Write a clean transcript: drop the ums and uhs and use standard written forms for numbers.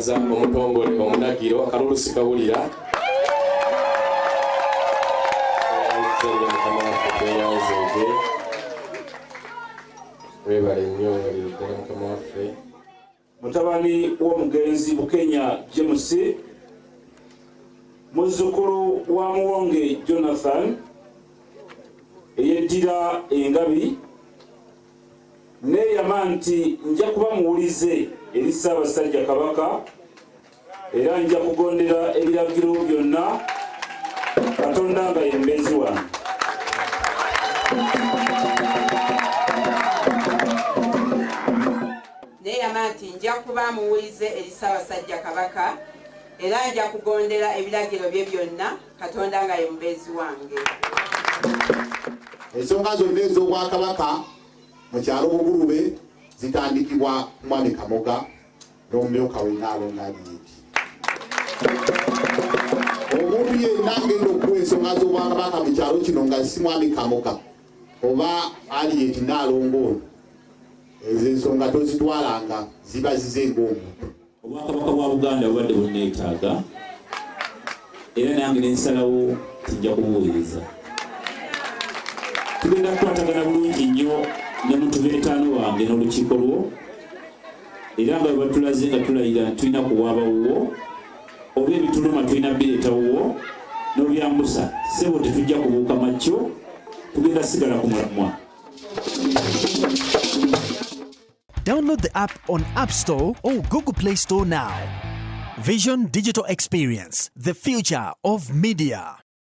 Omutongole omunagiro akalulusi kawulira webale nnyo waliddala mukama waffe mutabani w'omugenzi Bukenya James muzzukulu wa Muwonge Jonathan eyeddira engabi neeyama nti nja kuba muwulize eri Ssaabasajja Kabaka era nja kugondera ebiragiro byonna Katonda nga ye mubeezi wange. Neeyama nti nja kuba muwulize eri Ssaabasajja Kabaka era nja kugondera ebiragiro bye byonna Katonda nga ye mubeezi wange. Ensonga zonna ez'Obwakabaka mu kyalo Bugulube zitandikibwa Mwami Kamoga n'omumyuka we Nnaalongo. Omuntu yenna agenda okuwa ensonga z'Obwakabaka mu kyalo kino nga si Mwami Kamoga oba Aliyeti Nnaalongo, ezo ensonga tozitwalanga, ziba zize ng'omuntu. Obwakabaka bwa Buganda bubadde bunneetaaga era nange nensalawo tijja kubuweereza. Tugenda kukwatagana bulungi nnyo ne mutubeetaano wange n'olukiiko lwo era nga batulaze nga tulayira tulina kuwaabawuwo oba ebituluma tulina bireetawuwo n'obyambusa sebo tetujja kubuuka makyo, tugenda sigala ku mulamwa. Download the app on App Store or Google Play Store now. Vision Digital Experience, the future of media.